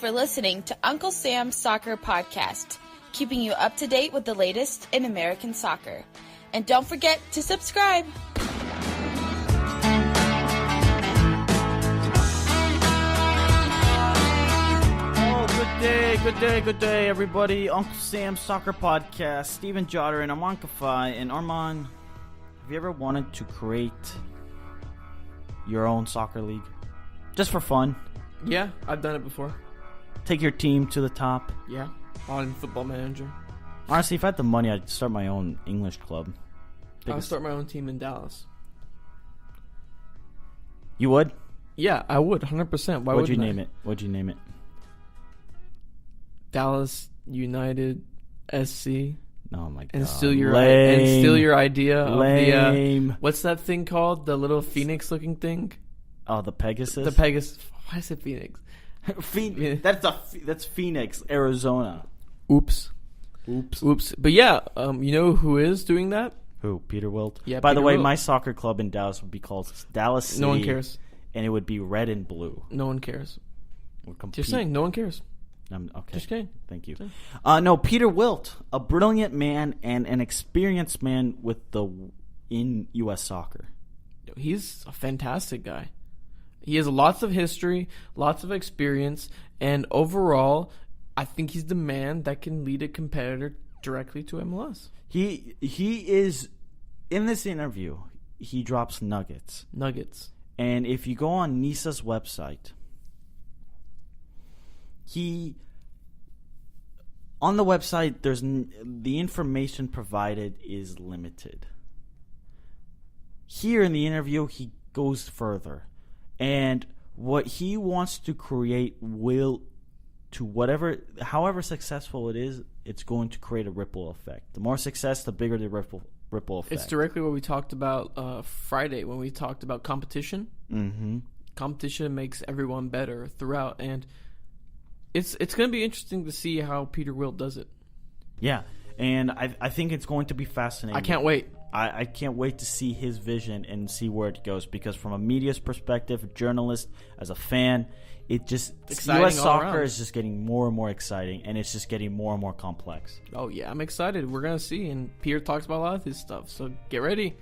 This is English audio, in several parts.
for listening to Uncle Sam's Soccer Podcast, keeping you up to date with the latest in American soccer. And don't forget to subscribe. Good day, everybody. Uncle Sam's Soccer Podcast. Steven Jotter and Armand Kafai. And Armand, have you ever wanted to create your own soccer league? Just for fun? Yeah, I've done it before. Take your team to the top? Yeah, on Football Manager. Honestly, if I had the money, I'd start my own English club. I'll start my own team in Dallas. You would? Yeah, I would, 100%. Why would you name it? What'd you name it? Dallas United SC. Oh my god! And steal your idea of the what's that thing called? The little phoenix-looking thing. Oh, the Pegasus. The Pegasus. Why is it Phoenix? That's Phoenix, Arizona. Oops. But yeah, you know who is doing that? Who? Peter Wilt. Yeah. By Peter the way, Wilt. My soccer club in Dallas would be called Dallas City. No one cares. And it would be red and blue. No one cares. Just saying, no one cares. Okay. Just kidding. Thank you. No, Peter Wilt, a brilliant man and an experienced man in U.S. soccer. He's a fantastic guy. He has lots of history, lots of experience, and overall, I think he's the man that can lead a competitor directly to MLS. He is, in this interview, he drops nuggets. And if you go on NISA's website, on the website, the information provided is limited. Here in the interview, he goes further. And what he wants to create however successful it is, it's going to create a ripple effect. The more success, the bigger the ripple effect. It's directly what we talked about Friday when we talked about competition. Mm-hmm. Competition makes everyone better throughout, and it's going to be interesting to see how Peter Wilt does it. Yeah, and I think it's going to be fascinating. I can't wait. I can't wait to see his vision and see where it goes, because from a media's perspective, a journalist, as a fan, U.S. soccer is just getting more and more exciting, and it's just getting more and more complex. Oh, yeah, I'm excited. We're going to see, and Peter talks about a lot of his stuff, so get ready.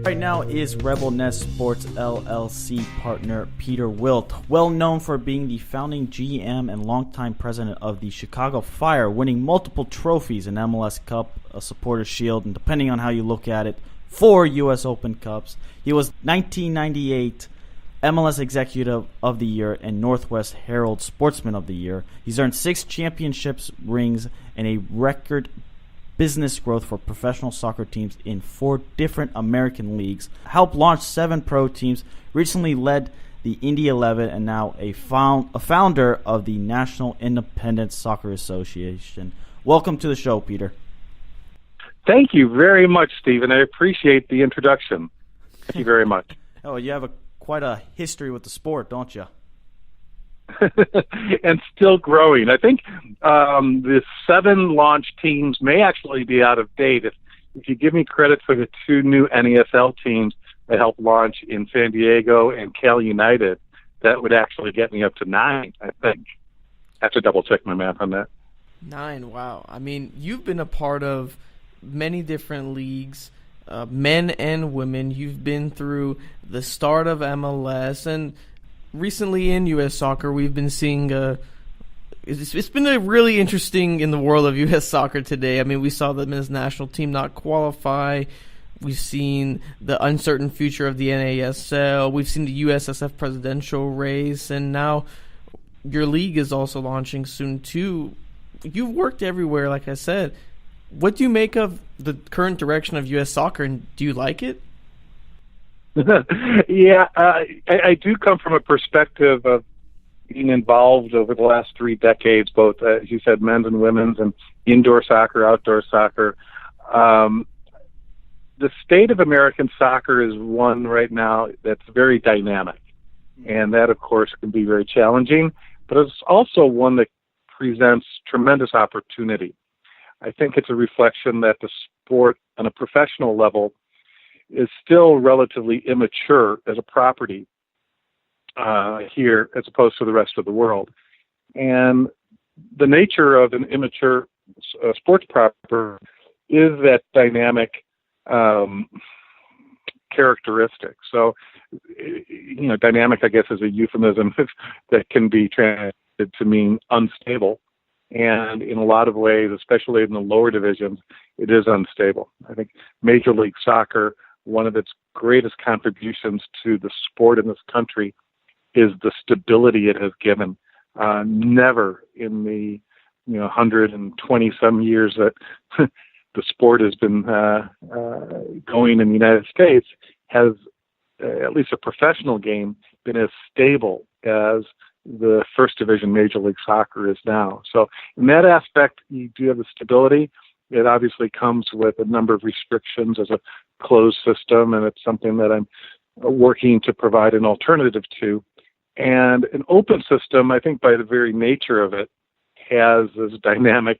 Right now is Rebel Nest Sports LLC partner Peter Wilt, well known for being the founding GM and longtime president of the Chicago Fire, winning multiple trophies, an MLS Cup, a Supporters Shield, and depending on how you look at it, 4 U.S. Open Cups. He was 1998 MLS Executive of the Year and Northwest Herald Sportsman of the Year. He's earned 6 championships rings and a record business growth for professional soccer teams in 4 different American leagues, helped launch 7 pro teams, recently led the Indy 11, and now a founder of the National Independent Soccer Association. Welcome to the show, Peter. Thank you very much, Stephen. I appreciate the introduction. Thank you very much. Oh, you have quite a history with the sport, don't you? And still growing. I think the 7 launch teams may actually be out of date. If you give me credit for the 2 new NESL teams that helped launch in San Diego and Cal United, that would actually get me up to 9, I think. I have to double check my math on that. 9, wow. I mean, you've been a part of many different leagues, men and women. You've been through the start of MLS, and recently in U.S. soccer, we've been seeing it's been a really interesting in the world of U.S. soccer today. I mean, we saw the men's national team not qualify. We've seen the uncertain future of the NASL. We've seen the USSF presidential race, and now your league is also launching soon too. You've worked everywhere, like I said. What do you make of the current direction of U.S. soccer, and do you like it? Yeah, I do come from a perspective of being involved over the last 3 decades, both, as you said, men's and women's, and indoor soccer, outdoor soccer. The state of American soccer is one right now that's very dynamic, and that, of course, can be very challenging. but it's also one that presents tremendous opportunity. I think it's a reflection that the sport on a professional level is still relatively immature as a property here as opposed to the rest of the world. And the nature of an immature sports property is that dynamic characteristic. So, dynamic, I guess, is a euphemism that can be translated to mean unstable. And in a lot of ways, especially in the lower divisions, it is unstable. I think Major League Soccer, one of its greatest contributions to the sport in this country is the stability it has given. Never in the 120 some years that the sport has been going in the United States has at least a professional game been as stable as the first division Major League Soccer is now. So in that aspect, you do have the stability. It obviously comes with a number of restrictions as a closed system, and it's something that I'm working to provide an alternative to. And an open system, I think by the very nature of it, has this dynamic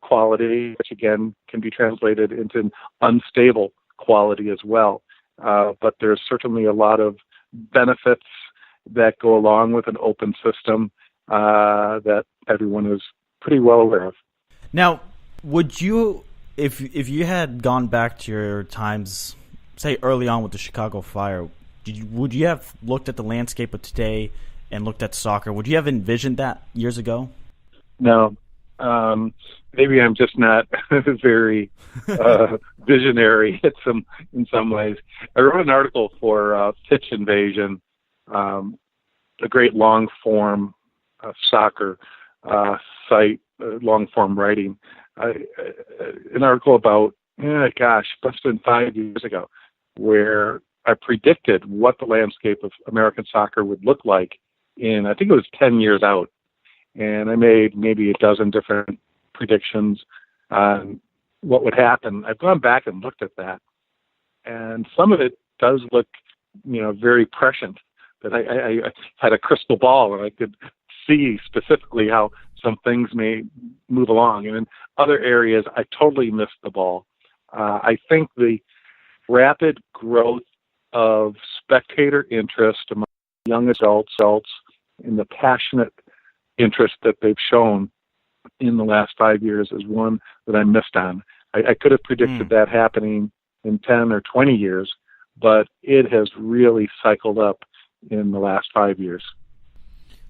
quality, which again can be translated into an unstable quality as well. But there's certainly a lot of benefits that go along with an open system that everyone is pretty well aware of. Now, would you, if you had gone back to your times, say early on with the Chicago Fire, would you have looked at the landscape of today and looked at soccer? Would you have envisioned that years ago? No. Maybe I'm just not very visionary in some ways. I wrote an article for Pitch Invasion, a great long-form soccer site, long-form writing. An article about, must have been 5 years ago, where I predicted what the landscape of American soccer would look like in, I think it was 10 years out. And I made maybe a dozen different predictions on what would happen. I've gone back and looked at that, and some of it does look, very prescient. That I had a crystal ball and I could see specifically how some things may move along. And in other areas, I totally missed the ball. I think the rapid growth of spectator interest among young adults and the passionate interest that they've shown in the last 5 years is one that I missed on. I could have predicted that happening in 10 or 20 years, but it has really cycled up in the last 5 years.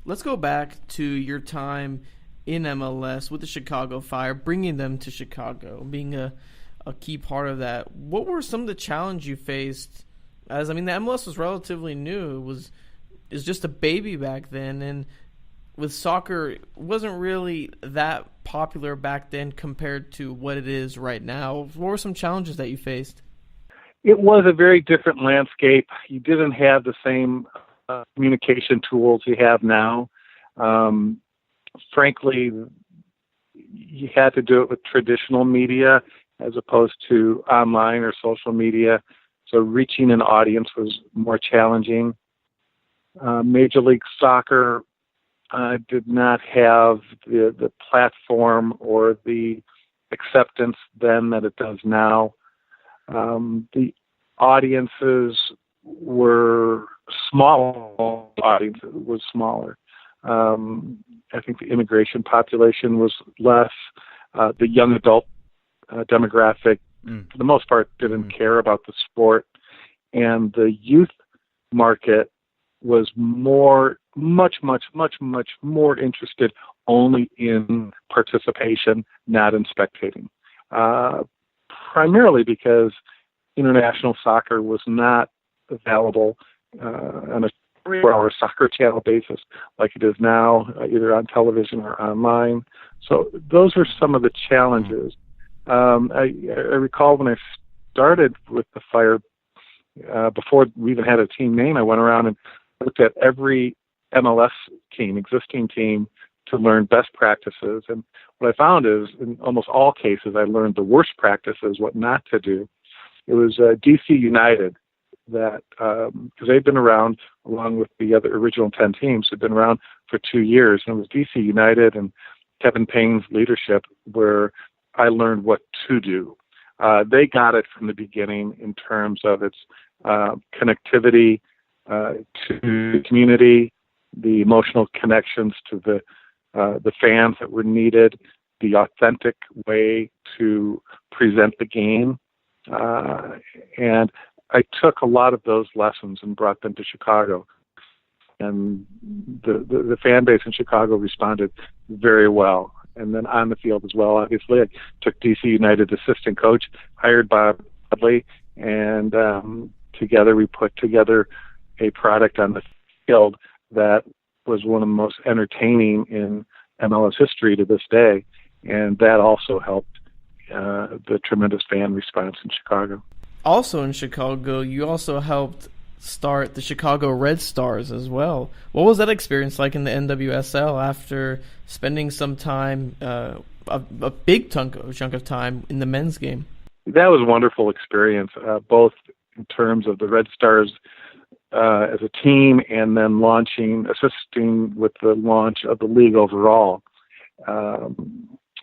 Let's go back to your time in MLS with the Chicago Fire, bringing them to Chicago, being a key part of that. What were some of the challenges you faced? The MLS was relatively new. It was just a baby back then, and with soccer, it wasn't really that popular back then compared to what it is right now. What were some challenges that you faced? It was a very different landscape. You didn't have the same communication tools you have now. Frankly, you had to do it with traditional media as opposed to online or social media. So reaching an audience was more challenging. Major League Soccer did not have the platform or the acceptance then that it does now. The audiences were small. Audience was smaller. I think the immigration population was less. The young adult demographic, for the most part, didn't care about the sport, and the youth market was much more interested only in participation, not in spectating. Primarily because international soccer was not available on a 24-hour soccer channel basis like it is now, either on television or online. So those were some of the challenges. I recall when I started with the Fire, before we even had a team name, I went around and looked at every MLS team, existing team, to learn best practices. And what I found is, in almost all cases, I learned the worst practices, what not to do. It was DC United that, because they've been around, along with the other original 10 teams, have been around for 2 years. And it was DC United and Kevin Payne's leadership where I learned what to do. They got it from the beginning in terms of its connectivity to the community, the emotional connections to the fans that were needed, the authentic way to present the game. And I took a lot of those lessons and brought them to Chicago. And the fan base in Chicago responded very well. And then on the field as well, obviously, I took DC United assistant coach, hired Bob Dudley, and together we put together a product on the field that was one of the most entertaining in MLS history to this day. And that also helped the tremendous fan response in Chicago. Also in Chicago, you also helped start the Chicago Red Stars as well. What was that experience like in the NWSL after spending some time, a big chunk of time in the men's game? That was a wonderful experience, both in terms of the Red Stars as a team and then assisting with the launch of the league overall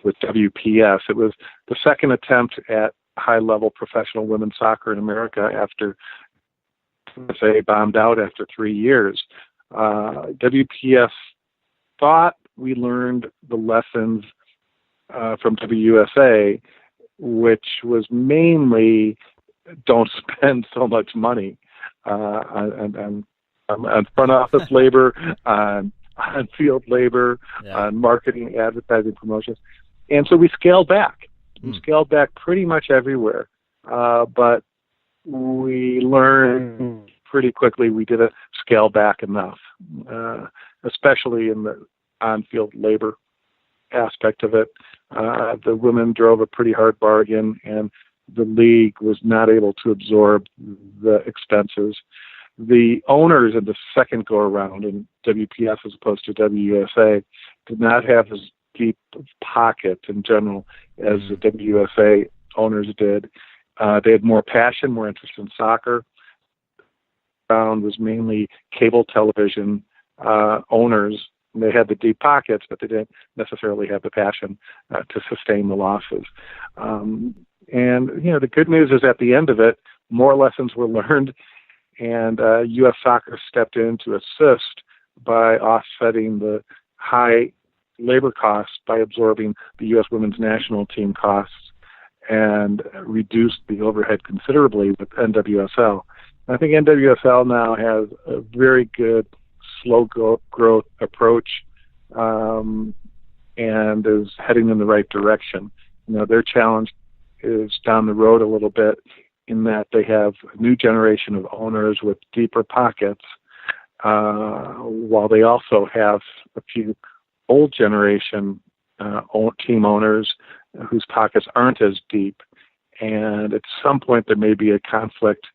with WPS. It was the second attempt at high-level professional women's soccer in America after USA bombed out after 3 years. WPS thought we learned the lessons from WUSA, which was mainly don't spend so much money on front office labor, on field labor, on marketing, advertising, promotions. And so we scaled back. We scaled back pretty much everywhere. But we learned pretty quickly we didn't scale back enough, especially in the on-field labor aspect of it. The women drove a pretty hard bargain, and the league was not able to absorb the expenses. The owners in the second go-around in WPS as opposed to WUSA did not have as deep pocket in general as the WUSA owners did. They had more passion, more interest in soccer. Found was mainly cable television owners. They had the deep pockets, but they didn't necessarily have the passion to sustain the losses. And the good news is at the end of it, more lessons were learned, and U.S. Soccer stepped in to assist by offsetting the high labor costs by absorbing the U.S. women's national team costs and reduced the overhead considerably with NWSL. I think NWSL now has a very good slow growth approach and is heading in the right direction. Their challenge is down the road a little bit in that they have a new generation of owners with deeper pockets, while they also have a few old generation team owners whose pockets aren't as deep. And at some point there may be a conflict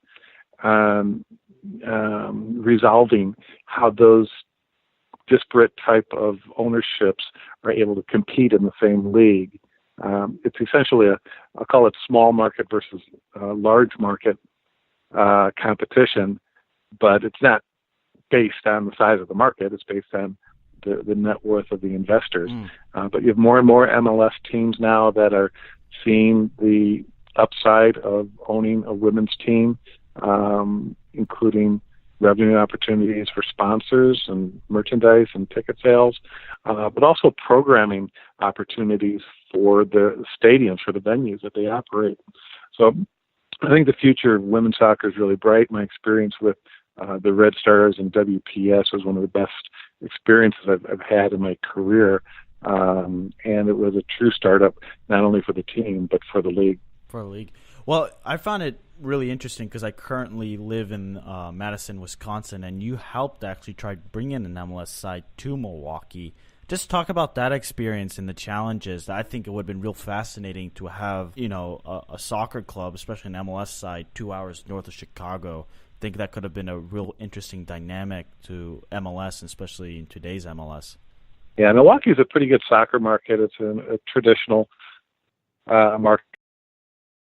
resolving how those disparate type of ownerships are able to compete in the same league. It's essentially I'll call it small market versus large market competition, but it's not based on the size of the market. It's based on the net worth of the investors. But you have more and more MLS teams now that are seeing the upside of owning a women's team, including revenue opportunities for sponsors and merchandise and ticket sales, but also programming opportunities for the stadiums, for the venues that they operate. So I think the future of women's soccer is really bright. My experience with the Red Stars and WPS was one of the best experiences I've had in my career, and it was a true startup, not only for the team, but for the league. For the league. Well, I found it really interesting because I currently live in Madison, Wisconsin, and you helped actually try bringing an MLS side to Milwaukee. Just talk about that experience and the challenges. I think it would have been real fascinating to have, a soccer club, especially an MLS side, 2 hours north of Chicago. I think that could have been a real interesting dynamic to MLS, especially in today's MLS. Yeah, Milwaukee's a pretty good soccer market. It's a traditional market